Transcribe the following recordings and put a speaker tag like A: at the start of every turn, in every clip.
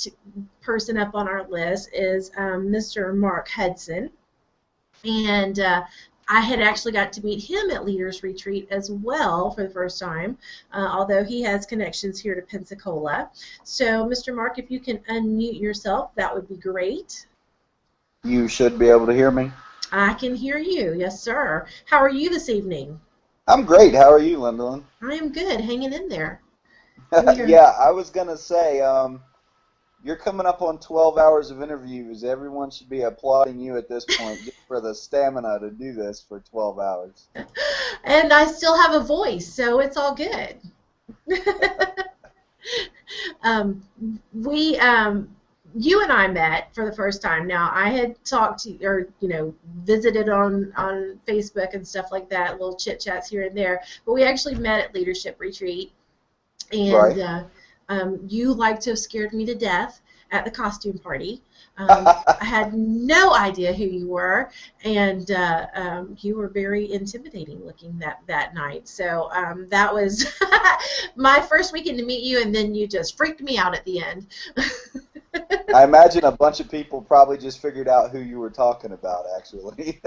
A: next person up on our list is Mr. Mark Hudson. And I had actually got to meet him at Leaders Retreat as well for the first time, although he has connections here to Pensacola. So, Mr. Mark, if you can unmute yourself, that would be great.
B: You should be able to hear me.
A: I can hear you, yes, sir. How are you this evening?
B: I'm great. How are you, Lyndon?
A: I am good, hanging in there.
B: Yeah, I was going to say, you're coming up on 12 hours of interviews. Everyone should be applauding you at this point just for the stamina to do this for 12 hours.
A: And I still have a voice, so it's all good. You and I met for the first time. Now, I had talked to, or, visited on Facebook and stuff like that, little chit chats here and there, but we actually met at Leadership Retreat. And
B: right.
A: You like to have scared me to death at the costume party. I had no idea who you were, and you were very intimidating looking that night. So that was my first weekend to meet you, and then you just freaked me out at the end.
B: I imagine a bunch of people probably just figured out who you were talking about, actually.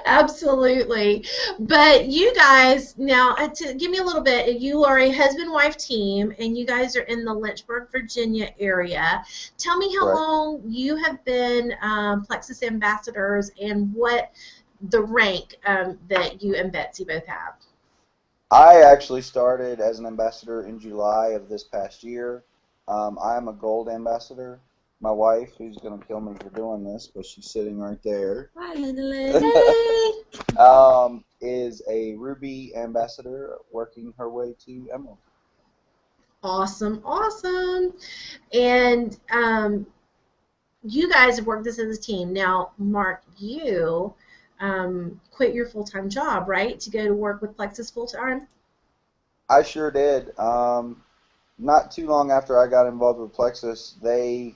A: Absolutely. But you guys, now, to give me a little bit, you are a husband-wife team, and you guys are in the Lynchburg, Virginia area. Tell me how long you have been Plexus Ambassadors and what the rank that you and Betsy both have.
B: I actually started as an ambassador in July of this past year. I am a gold ambassador. My wife, who's going to kill me for doing this, but she's sitting right there,
A: hi, Linda.
B: is a ruby ambassador working her way to emerald.
A: Awesome, awesome. And you guys have worked this as a team. Now, Mark, you quit your full-time job, right, to go to work with Plexus full-time?
B: I sure did. Not too long after I got involved with Plexus, they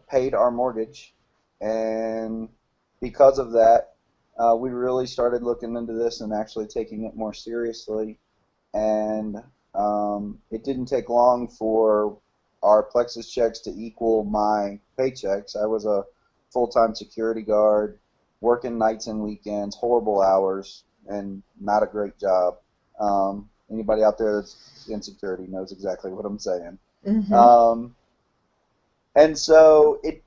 B: paid our mortgage, and because of that, we really started looking into this and actually taking it more seriously. And it didn't take long for our Plexus checks to equal my paychecks. I was a full-time security guard, working nights and weekends, horrible hours, and not a great job. Anybody out there that's in security knows exactly what I'm saying.
A: Mm-hmm.
B: And so it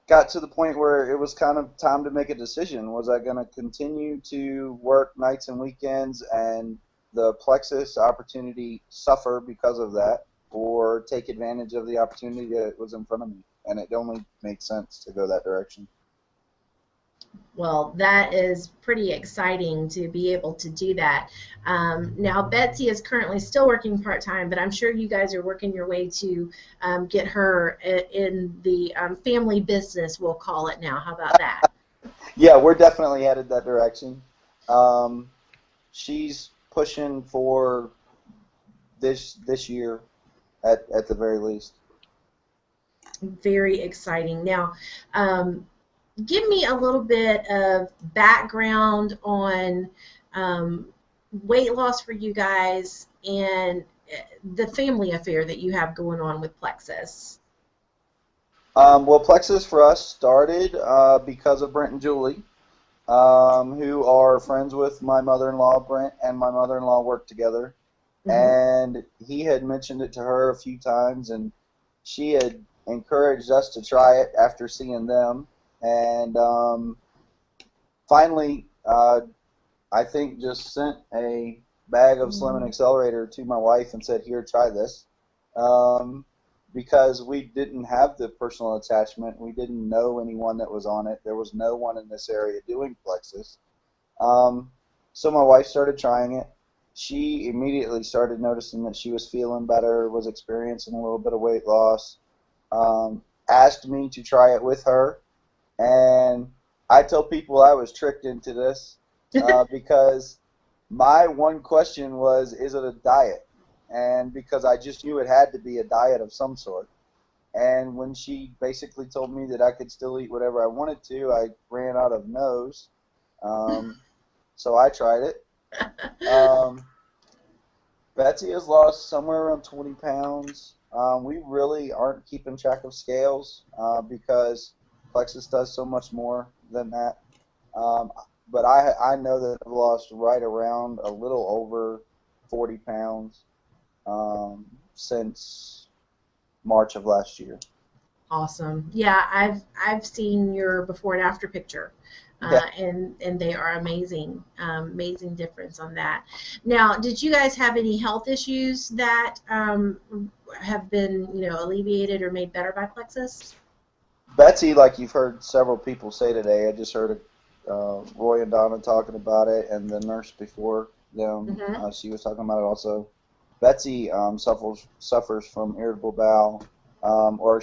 B: got to the point where it was kind of time to make a decision. Was I going to continue to work nights and weekends and the Plexus opportunity suffer because of that, or take advantage of the opportunity that was in front of me? And it only made sense to go that direction.
A: Well, that is pretty exciting to be able to do that. Now, Betsy is currently still working part-time, but I'm sure you guys are working your way to get her in the family business, we'll call it now. How about that?
B: Yeah, we're definitely headed that direction. She's pushing for this year at the very least.
A: Very exciting. Now, give me a little bit of background on weight loss for you guys and the family affair that you have going on with Plexus.
B: Well, Plexus for us started because of Brent and Julie, who are friends with my mother-in-law. Brent and my mother-in-law work together. Mm-hmm. And he had mentioned it to her a few times, and she had encouraged us to try it after seeing them. And finally, I think just sent a bag of Slim and Accelerator to my wife and said, here, try this. Because we didn't have the personal attachment. We didn't know anyone that was on it. There was no one in this area doing Plexus. So my wife started trying it. She immediately started noticing that she was feeling better, was experiencing a little bit of weight loss, asked me to try it with her. And I tell people I was tricked into this because my one question was, is it a diet? And because I just knew it had to be a diet of some sort. And when she basically told me that I could still eat whatever I wanted to, I ran out of no's. So I tried it. Betsy has lost somewhere around 20 pounds. We really aren't keeping track of scales because Plexus does so much more than that. Um, but I know that I've lost right around a little over 40 pounds since March of last year.
A: Awesome. Yeah, I've seen your before and after picture,
B: Yeah.
A: and they are amazing. Amazing difference on that. Now, did you guys have any health issues that have been, alleviated or made better by Plexus?
B: Betsy, like you've heard several people say today, I just heard Roy and Donna talking about it, and the nurse before them,
A: Mm-hmm.
B: she was talking about it also. Betsy suffers from irritable bowel, or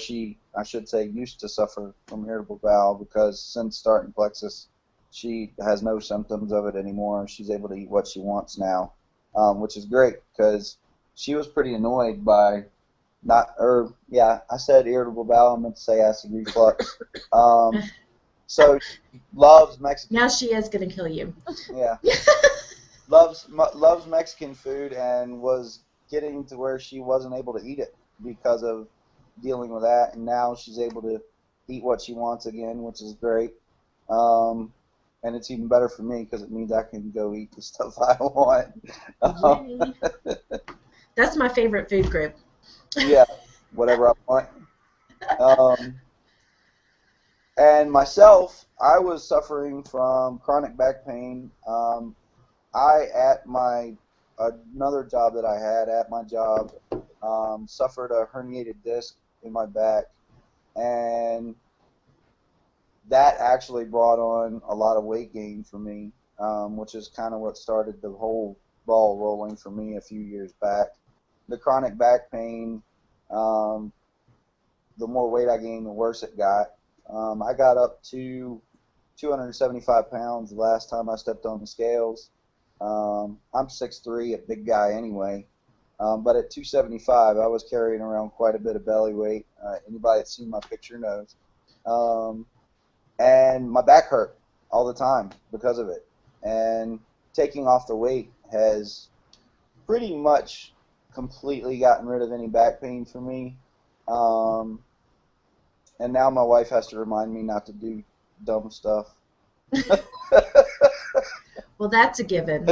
B: I should say, used to suffer from irritable bowel because since starting Plexus, she has no symptoms of it anymore. She's able to eat what she wants now, which is great because she was pretty annoyed by I said irritable bowel. I meant to say acid reflux. So loves Mexican.
A: Now she is going to kill you.
B: Yeah, loves Mexican food and was getting to where she wasn't able to eat it because of dealing with that, and now she's able to eat what she wants again, which is great. And it's even better for me because it means I can go eat the stuff I want.
A: Yay. That's my favorite food group.
B: Yeah, whatever I want. And myself, I was suffering from chronic back pain. At my another job that I had at my job, suffered a herniated disc in my back, and that actually brought on a lot of weight gain for me, which is kind of what started the whole ball rolling for me a few years back. The chronic back pain, the more weight I gained, the worse it got. I got up to 275 pounds the last time I stepped on the scales. I'm 6'3", a big guy anyway, but at 275, I was carrying around quite a bit of belly weight. Anybody that's seen my picture knows. And my back hurt all the time because of it. And taking off the weight has pretty much completely gotten rid of any back pain for me. And now my wife has to remind me not to do dumb stuff.
A: Well, that's a given.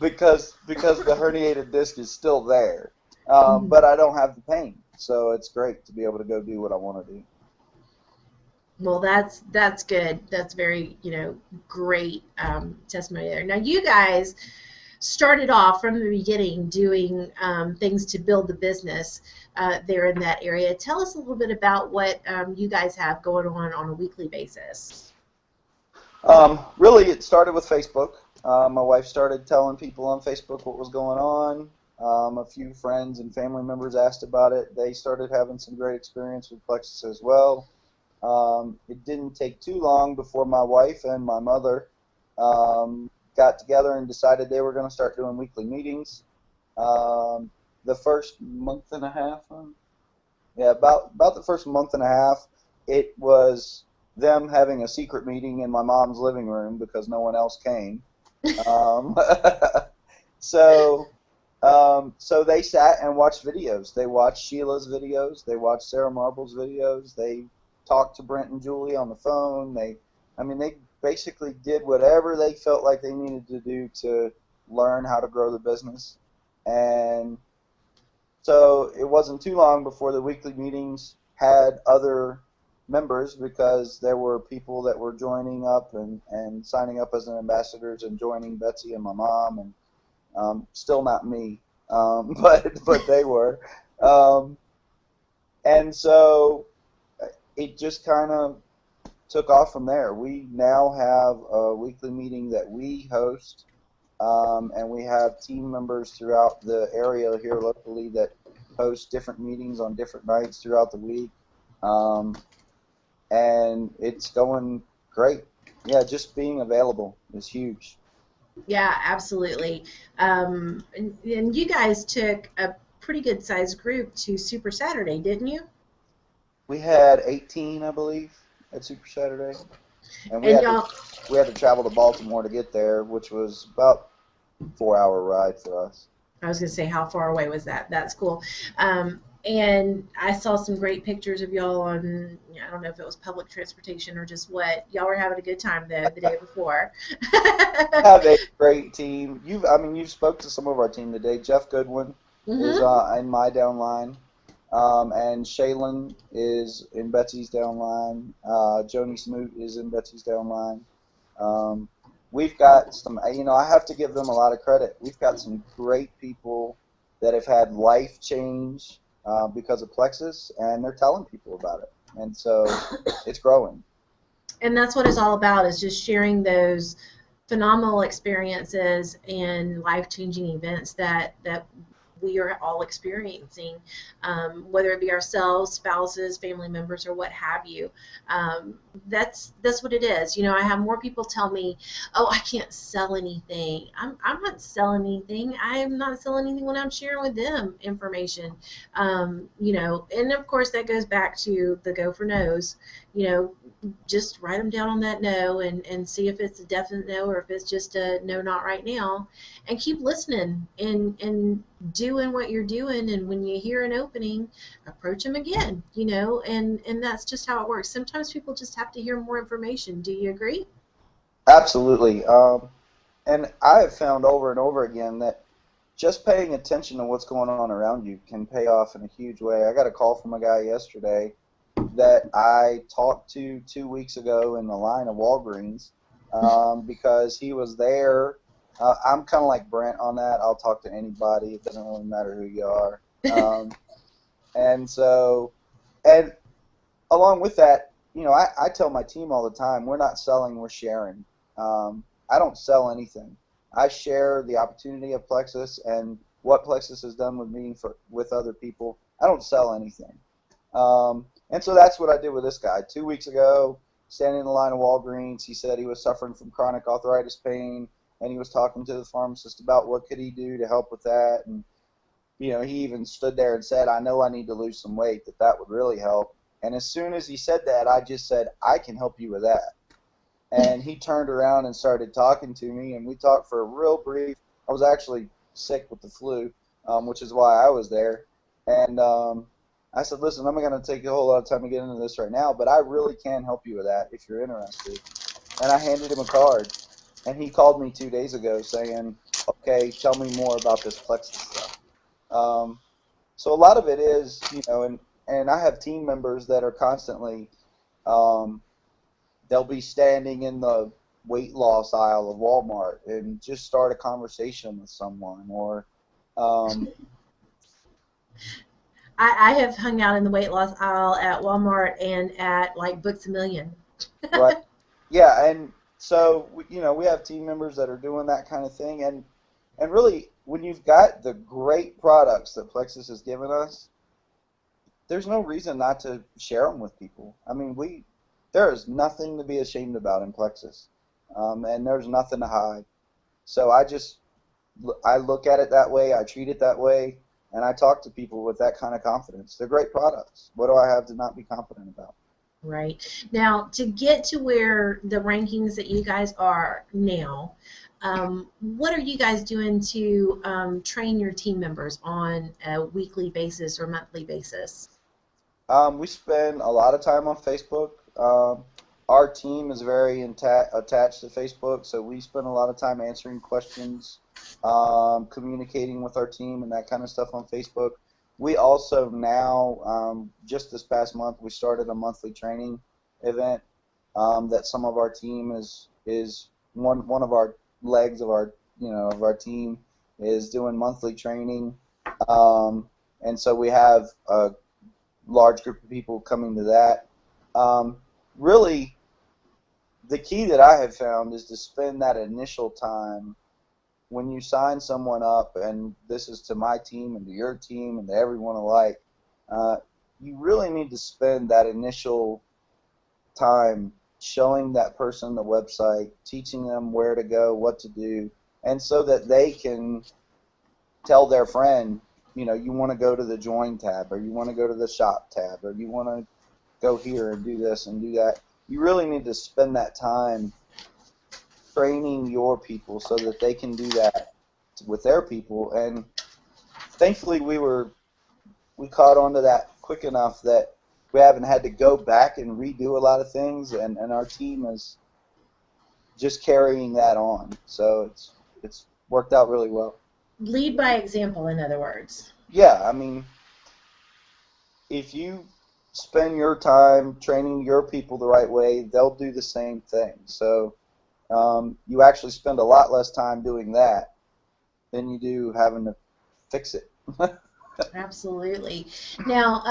B: because the herniated disc is still there, but I don't have the pain, so it's great to be able to go do what I want to do.
A: Well, that's good. That's very, great testimony there. Now, you guys started off from the beginning doing things to build the business there in that area. Tell us a little bit about what you guys have going on a weekly basis.
B: Really, it started with Facebook. My wife started telling people on Facebook what was going on. A few friends and family members asked about it. They started having some great experience with Plexus as well. It didn't take too long before my wife and my mother got together and decided they were going to start doing weekly meetings. The first month and a half, about the first month and a half, it was them having a secret meeting in my mom's living room because no one else came. So they sat and watched videos. They watched Sheila's videos. They watched Sarah Marble's videos. They talked to Brent and Julie on the phone. They basically did whatever they felt like they needed to do to learn how to grow the business. And so it wasn't too long before the weekly meetings had other members because there were people that were joining up and signing up as ambassadors and joining Betsy and my mom, and still not me, but they were. And so it just kind of took off from there. We now have a weekly meeting that we host, and we have team members throughout the area here locally that host different meetings on different nights throughout the week. And it's going great. Yeah, just being available is huge.
A: Yeah, absolutely. And you guys took a pretty good sized group to Super Saturday, didn't you?
B: We had 18, I believe, at Super Saturday, and we had to travel to Baltimore to get there, which was about a 4-hour ride for us.
A: I was going to say, how far away was that? That's cool. And I saw some great pictures of y'all on, I don't know if it was public transportation or just what. Y'all were having a good time though the day before.
B: Have a great team. You've spoke to some of our team today. Jeff Goodwin is
A: Mm-hmm.
B: in my downline, and Shaylin is in Betsy's downline. Joni Smoot is in Betsy's downline. Um, we've got some, I have to give them a lot of credit. We've got some great people that have had life change because of Plexus, and they're telling people about it. And so it's growing.
A: And that's what it's all about, is just sharing those phenomenal experiences and life-changing events that we are all experiencing, whether it be ourselves, spouses, family members, or what have you. That's what it is. I have more people tell me, "Oh, I can't sell anything." I'm not selling anything. I am not selling anything when I'm sharing with them information. And of course that goes back to the go for no's. You know, just write them down on that no, and see if it's a definite no or if it's just a no, not right now, and keep listening and doing what you're doing. And when you hear an opening, approach them again, and that's just how it works. Sometimes people just have to hear more information. Do you agree?
B: Absolutely. And I have found over and over again that just paying attention to what's going on around you can pay off in a huge way. I got a call from a guy yesterday that I talked to 2 weeks ago in the line of Walgreens because he was there. I'm kind of like Brent on that. I'll talk to anybody. It doesn't really matter who you are. And so, and along with that, I tell my team all the time, we're not selling, we're sharing. I don't sell anything. I share the opportunity of Plexus and what Plexus has done with me with other people. I don't sell anything. And so that's what I did with this guy. 2 weeks ago, standing in the line of Walgreens, he said he was suffering from chronic arthritis pain, and he was talking to the pharmacist about what could he do to help with that. And he even stood there and said, I know I need to lose some weight, that would really help. And as soon as he said that, I just said, I can help you with that. And he turned around and started talking to me, and we talked for a real brief. I was actually sick with the flu, which is why I was there. And I said, listen, I'm not going to take a whole lot of time to get into this right now, but I really can help you with that if you're interested. And I handed him a card, and he called me 2 days ago saying, okay, tell me more about this Plexus stuff. So a lot of it is, and I have team members that are constantly, they'll be standing in the weight loss aisle of Walmart and just start a conversation with someone, or
A: I have hung out in the weight loss aisle at Walmart and at like Books A Million.
B: right, yeah, and so we have team members that are doing that kind of thing, and really when you've got the great products that Plexus has given us, there's no reason not to share them with people. I mean, there is nothing to be ashamed about in Plexus, and there's nothing to hide. So I look at it that way, I treat it that way, and I talk to people with that kind of confidence. They're great products. What do I have to not be confident about?
A: Right. Now, to get to where the rankings that you guys are now, what are you guys doing to train your team members on a weekly basis or monthly basis?
B: We spend a lot of time on Facebook. Our team is very attached to Facebook, so we spend a lot of time answering questions, communicating with our team, and that kind of stuff on Facebook. We also now, just this past month, we started a monthly training event that some of our team is one of our legs of our team is doing monthly training, and so we have a large group of people coming to that. Really, the key that I have found is to spend that initial time when you sign someone up, and this is to my team and to your team and to everyone alike, you really need to spend that initial time showing that person the website, teaching them where to go, what to do, and so that they can tell their friend, you want to go to the join tab, or you want to go to the shop tab, or you want to go here and do this and do that. You really need to spend that time training your people so that they can do that with their people. And thankfully we were we caught on to that quick enough that we haven't had to go back and redo a lot of things, and our team is just carrying that on. So it's worked out really well.
A: Lead by example, in other words.
B: Yeah, I mean, if you spend your time training your people the right way, they'll do the same thing. So you actually spend a lot less time doing that than you do having to fix it.
A: Absolutely. Now,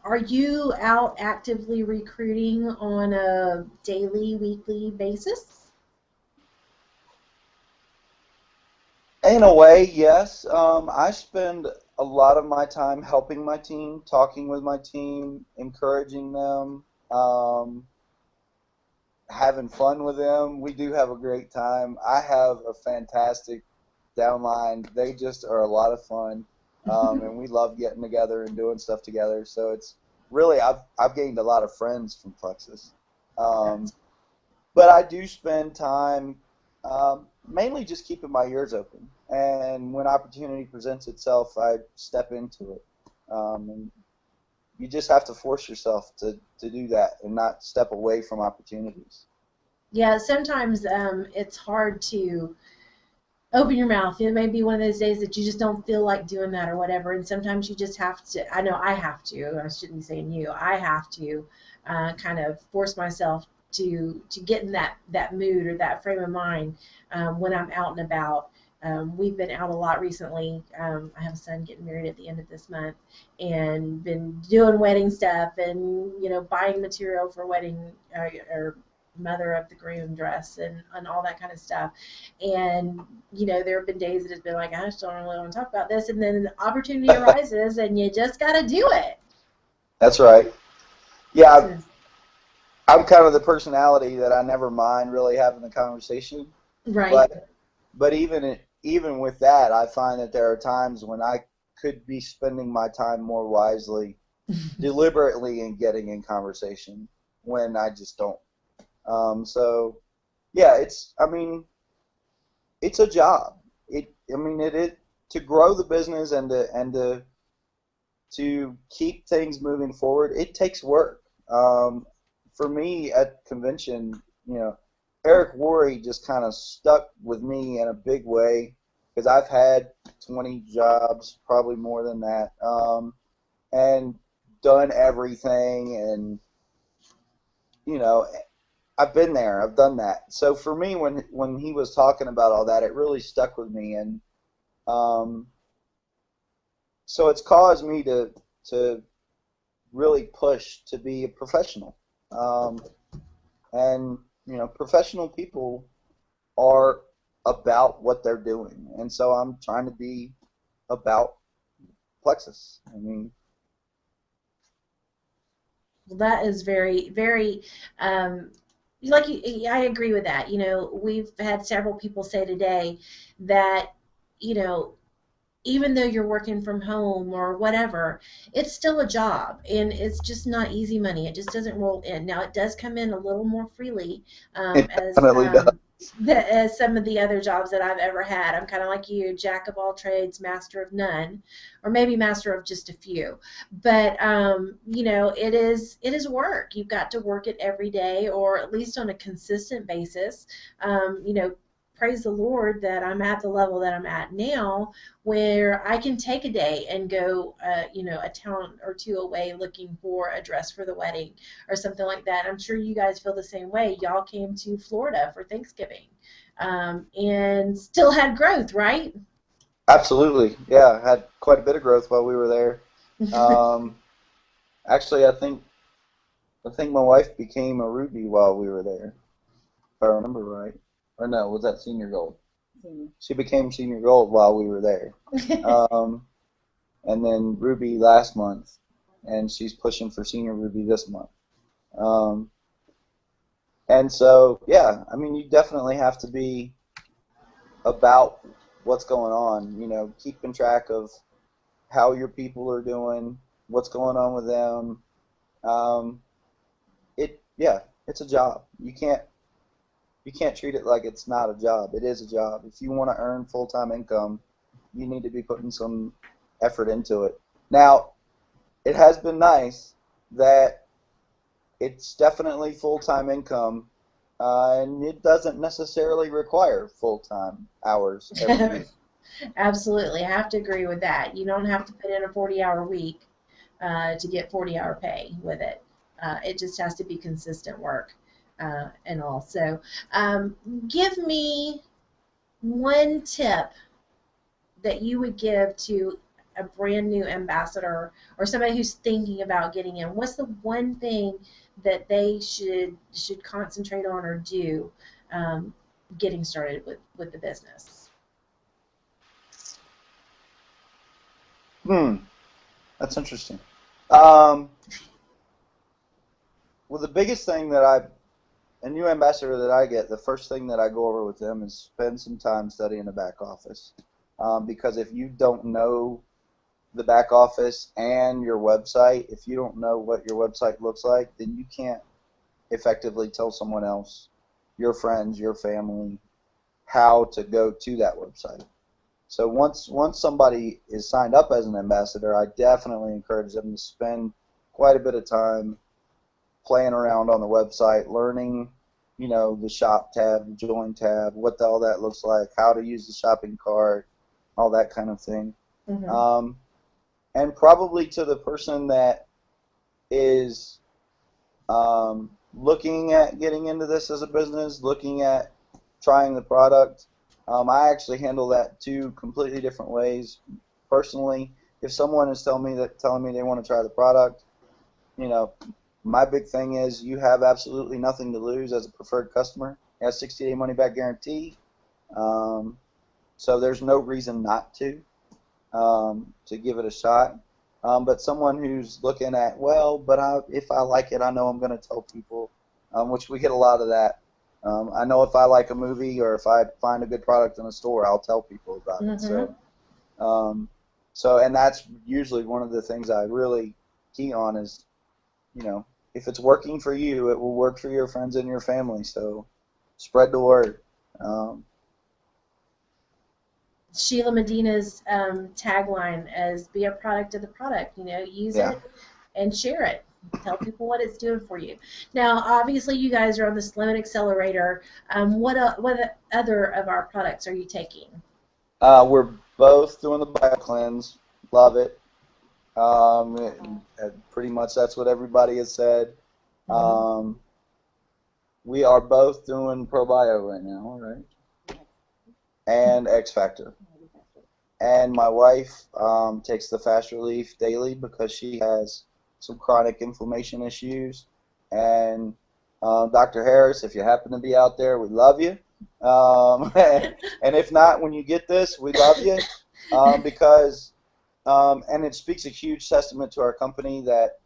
A: are you out actively recruiting on a daily, weekly basis?
B: In a way, yes. I spend a lot of my time helping my team, talking with my team, encouraging them, having fun with them. We do have a great time. I have a fantastic downline. They just are a lot of fun, and we love getting together and doing stuff together. So it's really, I've gained a lot of friends from Plexus. But I do spend time mainly just keeping my ears open, and when opportunity presents itself, I step into it. And you just have to force yourself to do that and not step away from opportunities.
A: Yeah, sometimes it's hard to open your mouth. It may be one of those days that you just don't feel like doing that or whatever, and sometimes you just have to. I know I have to. I shouldn't be saying you. I have to kind of force myself to get in that mood or that frame of mind when I'm out and about. We've been out a lot recently. I have a son getting married at the end of this month, and been doing wedding stuff and buying material for wedding or mother of the groom dress and all that kind of stuff. And there have been days that it's been like, I just don't really want to talk about this, and then the opportunity arises and you just got to do it.
B: That's right. Yeah, I'm kind of the personality that I never mind really having the conversation.
A: Right.
B: But even with that, I find that there are times when I could be spending my time more wisely, deliberately in getting in conversation when I just don't. So yeah, it's a job. It is to grow the business and to keep things moving forward. It takes work. For me at convention, Eric Worre just kind of stuck with me in a big way because I've had 20 jobs, probably more than that, and done everything, and I've been there, I've done that. So for me, when he was talking about all that, it really stuck with me, and so it's caused me to really push to be a professional. And professional people are about what they're doing, and so I'm trying to be about Plexus.
A: Well, that is very, very, I agree with that. We've had several people say today that, even though you're working from home or whatever, it's still a job, and it's just not easy money. It just doesn't roll in. Now, it does come in a little more freely
B: It definitely does.
A: as some of the other jobs that I've ever had. I'm kind of like you, jack of all trades, master of none, or maybe master of just a few. But it is work. You've got to work it every day, or at least on a consistent basis. Praise the Lord that I'm at the level that I'm at now, where I can take a day and go, a town or two away looking for a dress for the wedding or something like that. I'm sure you guys feel the same way. Y'all came to Florida for Thanksgiving and still had growth, right?
B: Absolutely, yeah. Had quite a bit of growth while we were there. Actually, I think my wife became a Ruby while we were there, if I remember right. Or no, was that senior gold? She became senior gold while we were there. And then Ruby last month, and she's pushing for senior Ruby this month. And so, yeah, you definitely have to be about what's going on, keeping track of how your people are doing, what's going on with them. It's a job. You can't treat it like it's not a job. It is a job. If you want to earn full-time income, you need to be putting some effort into it. Now, it has been nice that it's definitely full-time income, and it doesn't necessarily require full-time hours every week.
A: Absolutely, I have to agree with that. You don't have to put in a 40-hour week to get 40-hour pay with it. It just has to be consistent work and all. So give me one tip that you would give to a brand new ambassador or somebody who's thinking about getting in. What's the one thing that they should concentrate on or do getting started with the business?
B: That's interesting. Well, the biggest thing that a new ambassador that I get, the first thing that I go over with them is spend some time studying the back office. Because if you don't know the back office and your website, if you don't know what your website looks like, then you can't effectively tell someone else, your friends, your family, how to go to that website. So once somebody is signed up as an ambassador, I definitely encourage them to spend quite a bit of time playing around on the website, learning, the shop tab, the join tab, what all that looks like, how to use the shopping cart, all that kind of thing. Mm-hmm. And probably to the person that is looking at getting into this as a business, looking at trying the product, I actually handle that two completely different ways. Personally, if someone is telling me they want to try the product, my big thing is you have absolutely nothing to lose as a preferred customer. You have 60-day money-back guarantee, so there's no reason not to give it a shot. But someone who's looking at, if I like it, I know I'm going to tell people, which we get a lot of that. I know if I like a movie or if I find a good product in a store, I'll tell people about it. And that's usually one of the things I really key on is, if it's working for you, it will work for your friends and your family. So spread the word.
A: Sheila Medina's tagline is "Be a product of the product." Use it and share it. Tell people what it's doing for you. Now, obviously, you guys are on the Slim and Accelerator. What other of our products are you taking?
B: We're both doing the BioCleanse. Love it. Pretty much that's what everybody has said. Mm-hmm. We are both doing ProBio right now, right? And X Factor. And my wife takes the Fast Relief daily because she has some chronic inflammation issues. And Dr. Harris, if you happen to be out there, we love you. And if not, when you get this, we love you because, and it speaks a huge testament to our company that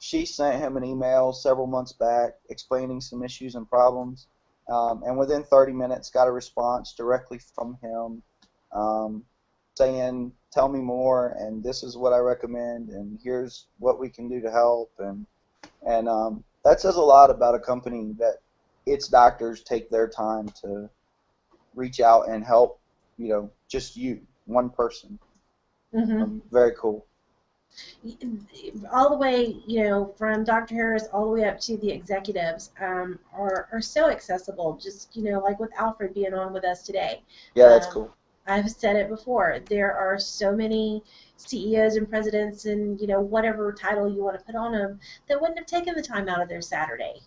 B: she sent him an email several months back explaining some issues and problems. And within 30 minutes got a response directly from him saying, tell me more, and this is what I recommend, and here's what we can do to help. And that says a lot about a company that its doctors take their time to reach out and help, just you, one person. Mm-hmm. Very cool.
A: All the way, from Dr. Harris all the way up to the executives are so accessible. Just, like with Alfred being on with us today.
B: Yeah, that's cool.
A: I've said it before. There are so many CEOs and presidents and, whatever title you want to put on them that wouldn't have taken the time out of their Saturday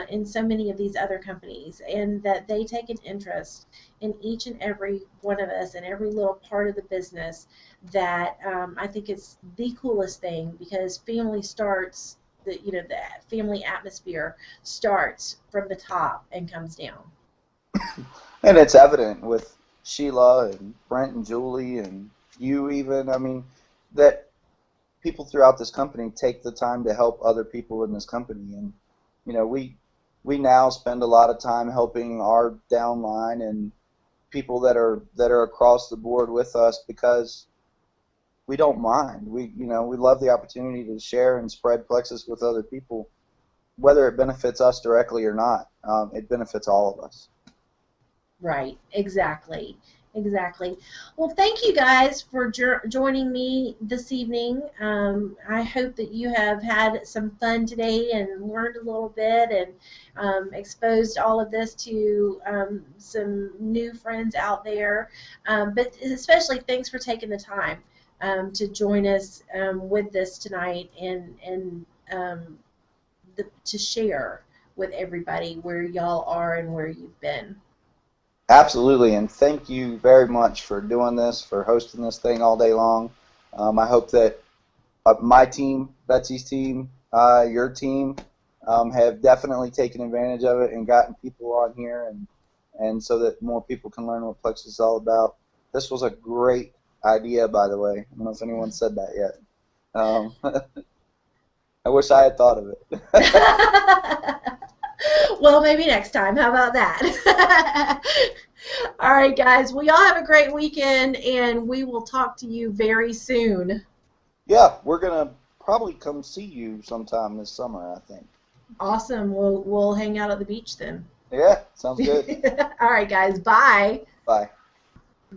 A: in so many of these other companies, and that they take an interest in each and every one of us and every little part of the business that I think is the coolest thing, because family starts, the family atmosphere starts from the top and comes down.
B: And it's evident with Sheila and Brent and Julie and you even, that people throughout this company take the time to help other people in this company. And, we now spend a lot of time helping our downline and people that are across the board with us because we don't mind. We love the opportunity to share and spread Plexus with other people, whether it benefits us directly or not. It benefits all of us.
A: Right, exactly. Exactly. Well, thank you guys for joining me this evening. I hope that you have had some fun today and learned a little bit and exposed all of this to some new friends out there. But especially thanks for taking the time to join us with this tonight and to share with everybody where y'all are and where you've been.
B: Absolutely, and thank you very much for doing this, for hosting this thing all day long. I hope that my team, Betsy's team, your team, have definitely taken advantage of it and gotten people on here, and so that more people can learn what Plexus is all about. This was a great idea, by the way. I don't know if anyone said that yet. I wish I had thought of it.
A: Well, maybe next time. How about that? All right, guys. Well, y'all have a great weekend, and we will talk to you very soon.
B: Yeah, we're going to probably come see you sometime this summer, I think.
A: Awesome. We'll hang out at the beach then.
B: Yeah, sounds good.
A: All right, guys. Bye.
B: Bye.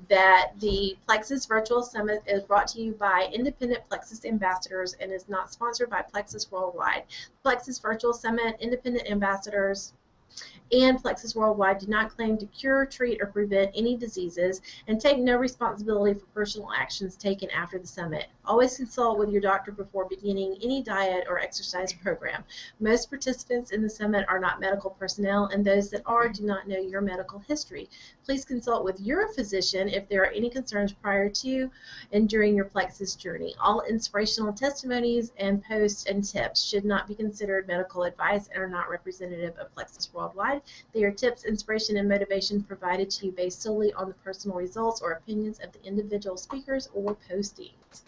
A: That the Plexus Virtual Summit is brought to you by independent Plexus ambassadors and is not sponsored by Plexus Worldwide. Plexus Virtual Summit, independent ambassadors, and Plexus Worldwide do not claim to cure, treat, or prevent any diseases and take no responsibility for personal actions taken after the summit. Always consult with your doctor before beginning any diet or exercise program. Most participants in the summit are not medical personnel, and those that are do not know your medical history. Please consult with your physician if there are any concerns prior to and during your Plexus journey. All inspirational testimonies and posts and tips should not be considered medical advice and are not representative of Plexus Worldwide. They are tips, inspiration, and motivation provided to you based solely on the personal results or opinions of the individual speakers or postings.